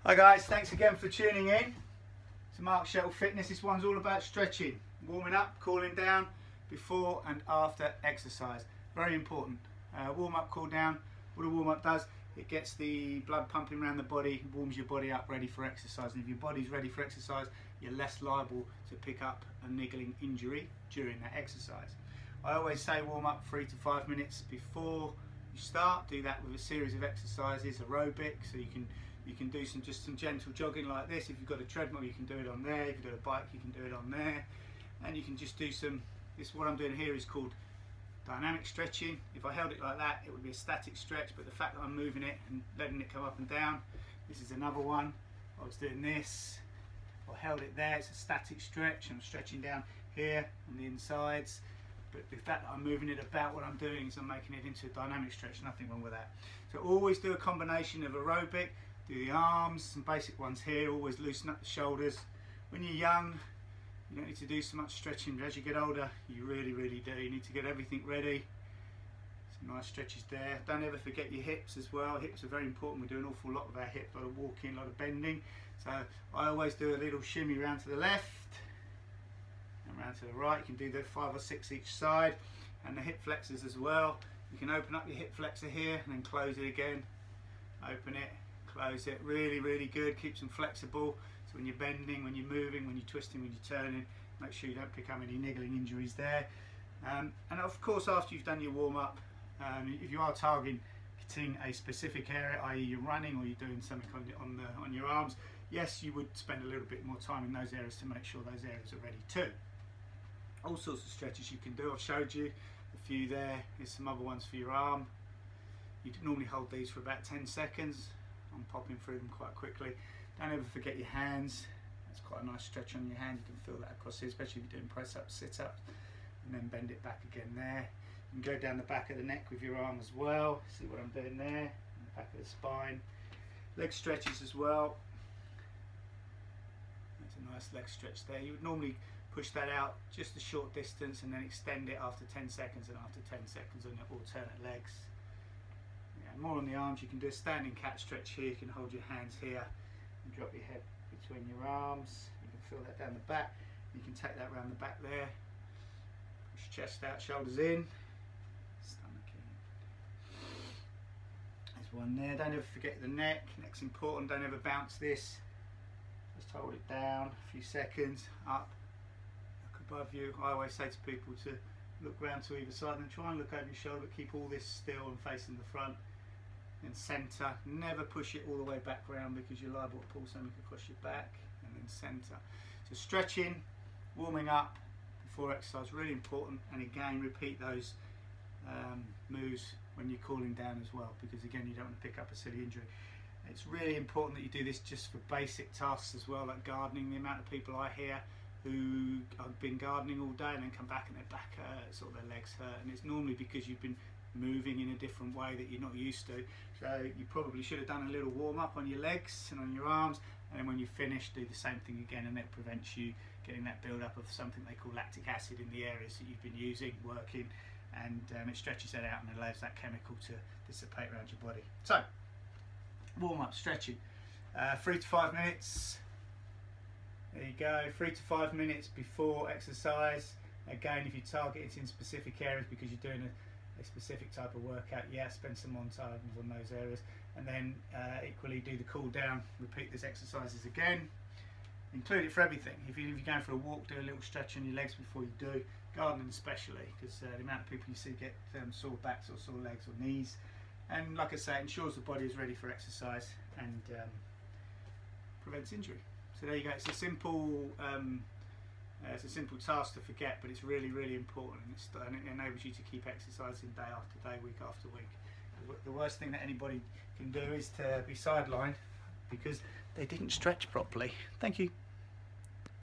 Hi guys, thanks again for tuning in to Mark Shettle Fitness. This one's all about stretching, warming up, cooling down before and after exercise. Very important. Warm up, cool down. What a warm up does, it gets the blood pumping around the body, warms your body up ready for exercise. And if your body's ready for exercise, you're less liable to pick up a niggling injury during that exercise. I always say warm up 3 to 5 minutes before you start. Do that with a series of exercises, aerobic, so you can do some gentle jogging like this. If you've got a treadmill, you can do it on there. If you've got a bike, you can do it on there. And you can just do what I'm doing here is called dynamic stretching. If I held it like that, it would be a static stretch, but the fact that I'm moving it and letting it come up and down, this is another one. I was doing this, I held it there, it's a static stretch. I'm stretching down here on the insides, but the fact that I'm moving it about, what I'm doing is I'm making it into a dynamic stretch. Nothing wrong with that. So always do a combination of aerobic. Do the arms, some basic ones here. Always loosen up the shoulders. When you're young, you don't need to do so much stretching, but as you get older, you really do. You need to get everything ready. Some nice stretches there. Don't ever forget your hips as well. Hips are very important. We do an awful lot of our hips, a lot of walking, a lot of bending. So I always do a little shimmy around to the left and around to the right. You can do that 5 or 6 each side. And the hip flexors as well. You can open up your hip flexor here and then close it again. Open it. Close it, really good, keeps them flexible. So when you're bending, when you're moving, when you're twisting, when you're turning, make sure you don't pick up any niggling injuries there. And of course, after you've done your warm up, if you are targeting a specific area, i.e. you're running or you're doing something on your arms, yes, you would spend a little bit more time in those areas to make sure those areas are ready too. All sorts of stretches you can do. I've showed you a few there. Here's some other ones for your arm. You normally hold these for about 10 seconds. I'm popping through them quite quickly. Don't ever forget your hands. That's quite a nice stretch on your hand. You can feel that across here, especially if you're doing press-ups, sit-ups, and then bend it back again there. You can go down the back of the neck with your arm as well. See what I'm doing there? In the back of the spine. Leg stretches as well. That's a nice leg stretch there. You would normally push that out just a short distance and then extend it after 10 seconds and after 10 seconds on your alternate legs. More on the arms, you can do a standing cat stretch here. You can hold your hands here and drop your head between your arms. You can feel that down the back. You can take that around the back there. Push chest out, shoulders in, stomach in. There's one there. Don't ever forget the neck. Neck's important. Don't ever bounce this. Just hold it down a few seconds, up, look above you. I always say to people to look round to either side and try and look over your shoulder, but keep all this still and facing the front. Then centre, never push it all the way back round because you're liable to pull something across your back, and then centre. So stretching, warming up before exercise, really important, and again repeat those moves when you're cooling down as well, because again you don't want to pick up a silly injury. It's really important that you do this just for basic tasks as well, like gardening. The amount of people I hear who have been gardening all day and then come back and their back hurts or their legs hurt, and it's normally because you've been moving in a different way that you're not used to. So you probably should have done a little warm up on your legs and on your arms, and then when you finish, do the same thing again, and that prevents you getting that build up of something they call lactic acid in the areas that you've been using, working, and it stretches that out and allows that chemical to dissipate around your body. So warm up, stretching, 3 to 5 minutes. There you go, 3 to 5 minutes before exercise. Again, if you target it in specific areas because you're doing a specific type of workout, yeah, spend some more time on those areas. And then equally do the cool down, repeat these exercises again. Include it for everything. If you're going for a walk, do a little stretch on your legs before you do. Gardening especially, because the amount of people you see get sore backs or sore legs or knees. And like I say, it ensures the body is ready for exercise and prevents injury. So there you go. It's a simple task to forget, but it's really important, and it enables you to keep exercising day after day, week after week. The worst thing that anybody can do is to be sidelined because they didn't stretch properly. Thank you.